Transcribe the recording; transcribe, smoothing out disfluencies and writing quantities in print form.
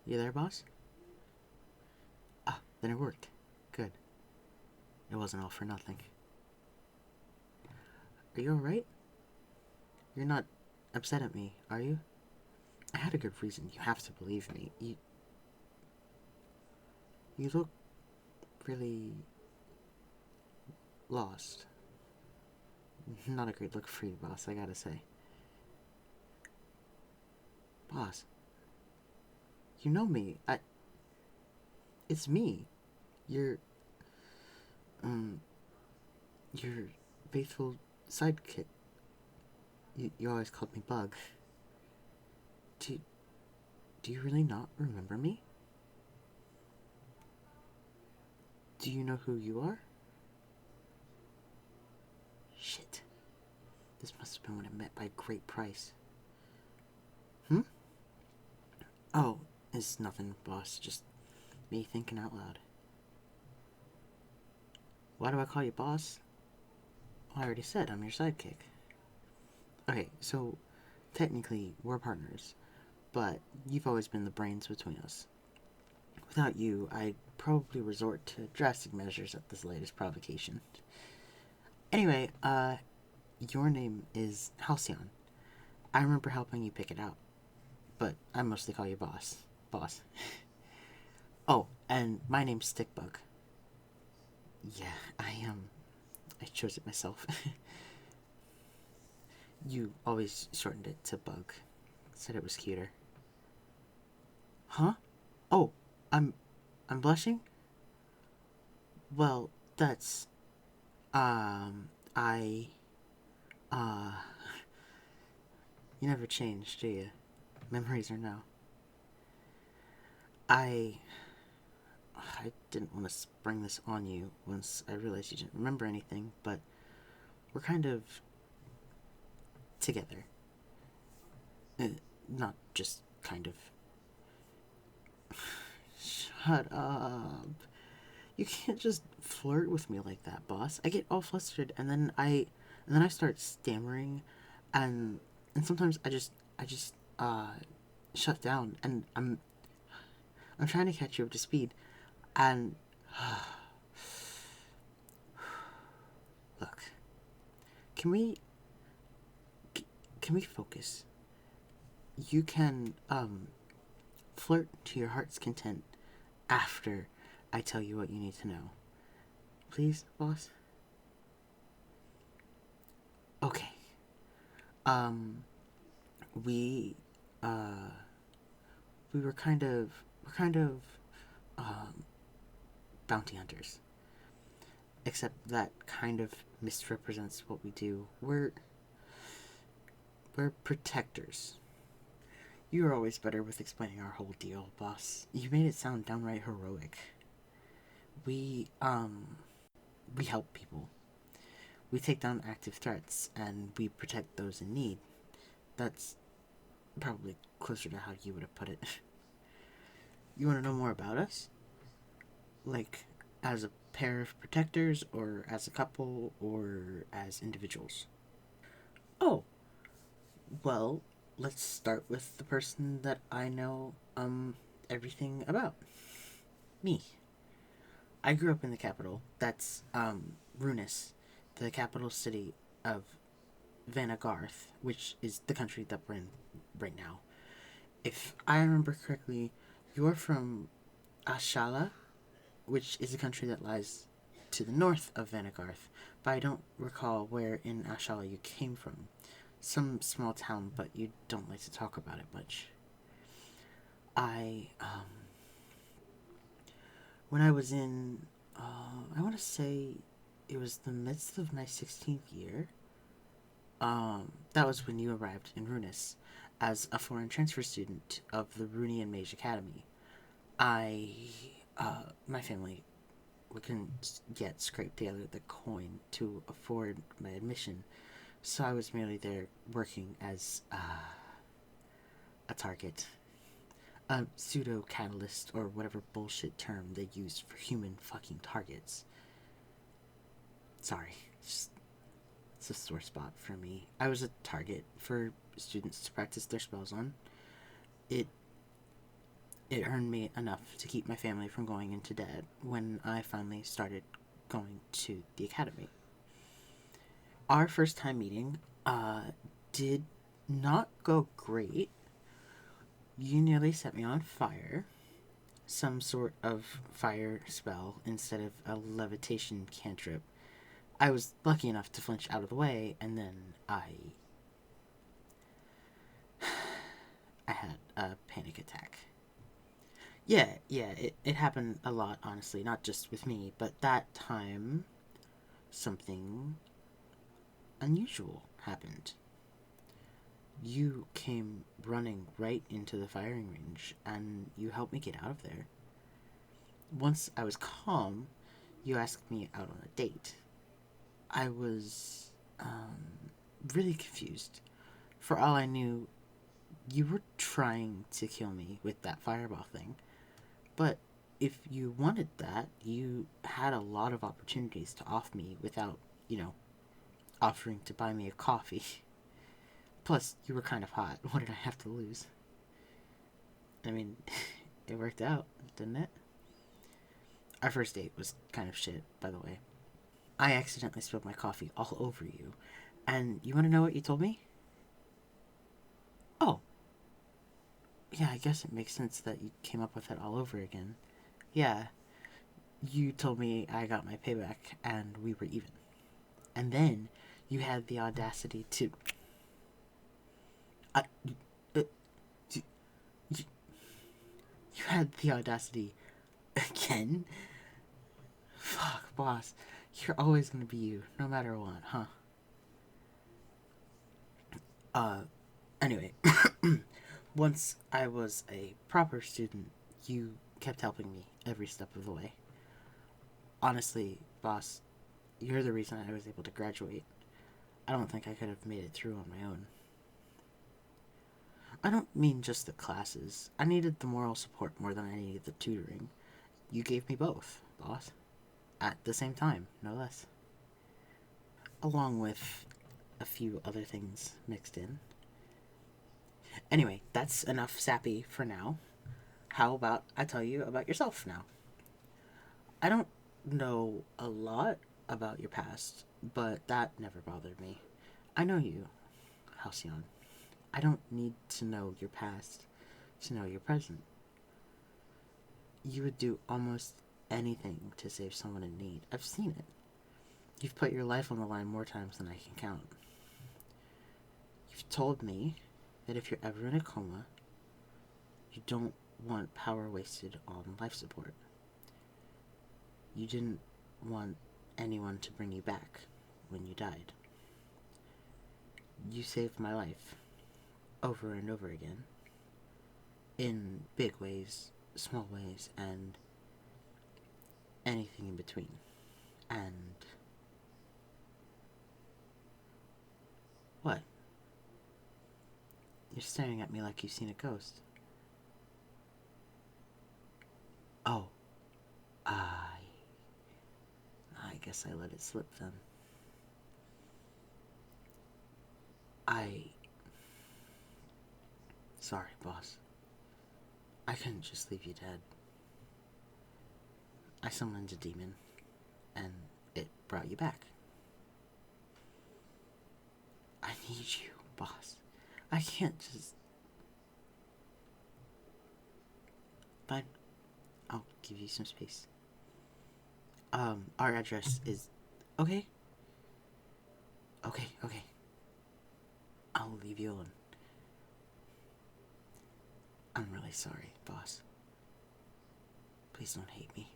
You there, boss? Ah, then it worked. Good. It wasn't all for nothing. Are you alright? You're not upset at me, are you? I had a good reason. You have to believe me. You look really lost. Not a great look for you, boss, I gotta say. Boss, you know me. It's me. Your, um, your faithful sidekick. You always called me Bug. Do, do you really not remember me? Do you know who you are? Shit. This must have been when I met by great price. Hmm? Oh, it's nothing, boss. Just me thinking out loud. Why do I call you boss? Well, I already said I'm your sidekick. Okay, so technically we're partners, but you've always been the brains between us. Without you, I'd probably resort to drastic measures at this latest provocation. Anyway, your name is Halcyon. I remember helping you pick it out, but I mostly call you boss. Boss. Oh, and my name's Stickbug. Yeah, I chose it myself. You always shortened it to Bug. Said it was cuter. Huh? Oh, I'm I'm blushing? Well, that's I uh you never change, do you? Memories are now. I I didn't want to spring this on you once I realized you didn't remember anything, but we're kind of together. Uh, Not just kind of. Shut up. You can't just flirt with me like that, boss. I get all flustered and then I start stammering and sometimes I just shut down and I'm trying to catch you up to speed and look, can we can we focus? You can flirt to your heart's content after I tell you what you need to know. Please, boss? Okay. Um we uh we're kind of um bounty hunters. Except that kind of misrepresents what we do. We're protectors. You are always better with explaining our whole deal, boss. You made it sound downright heroic. We we help people. We take down active threats and we protect those in need. That's probably closer to how you would have put it. You want to know more about us? Like as a pair of protectors or as a couple or as individuals? Oh, well, let's start with the person that I know everything about. Me. I grew up in the capital. That's Runis, the capital city of Vanagarth, which is the country that we're in right now. If I remember correctly, you're from Ashala, which is a country that lies to the north of Vanagarth, but I don't recall where in Ashala you came from. Some small town, but you don't like to talk about it much. I when I was in I want to say it was the midst of my 16th year. That was when you arrived in Runis as a foreign transfer student of the Runian Mage Academy. I my family we couldn't yet scrape together the coin to afford my admission, so I was merely there working as a target, a pseudo catalyst or whatever bullshit term they use for human fucking targets. Sorry, it's a sore spot for me. I was a target for students to practice their spells on. It It earned me enough to keep my family from going into debt when I finally started going to the academy. Our first time meeting did not go great. You nearly set me on fire. Some sort of fire spell instead of a levitation cantrip. I was lucky enough to flinch out of the way, and then I had a panic attack. It happened a lot, honestly, not just with me, but that time something unusual happened. You came running right into the firing range, and you helped me get out of there. Once I was calm, you asked me out on a date. I was really confused. For all I knew, you were trying to kill me with that fireball thing. But if you wanted that, you had a lot of opportunities to off me without, offering to buy me a coffee. Plus, you were kind of hot. What did I have to lose? I mean, it worked out, didn't it? Our first date was kind of shit, by the way. I accidentally spilled my coffee all over you. And you want to know what you told me? Oh, yeah, I guess it makes sense that you came up with it all over again. Yeah, you told me I got my payback and we were even. And then you had the audacity to. Uh, uh, you, you had the audacity again? Fuck, boss. You're always gonna be you, no matter what, huh? Anyway. Once I was a proper student, you kept helping me every step of the way. Honestly, boss, you're the reason I was able to graduate. I don't think I could have made it through on my own. I don't mean just the classes. I needed the moral support more than I needed the tutoring. You gave me both, boss. At the same time, no less. Along with a few other things mixed in. Anyway, that's enough sappy for now. How about I tell you about yourself now? I don't know a lot about your past, but that never bothered me. I know you, Halcyon. I don't need to know your past to know your present. You would do almost anything to save someone in need. I've seen it. You've put your life on the line more times than I can count. You've told me that if you're ever in a coma, you don't want power wasted on life support. You didn't want anyone to bring you back when you died. You saved my life over and over again, in big ways, small ways, and anything in between. And what? You're staring at me like you've seen a ghost. Oh, I guess I let it slip then. Sorry, boss. I couldn't just leave you dead. I summoned a demon, and it brought you back. I need you, boss. I can't just... Fine. I'll give you some space. Our address is... Okay? Okay. I'll leave you alone. I'm really sorry, boss. Please don't hate me.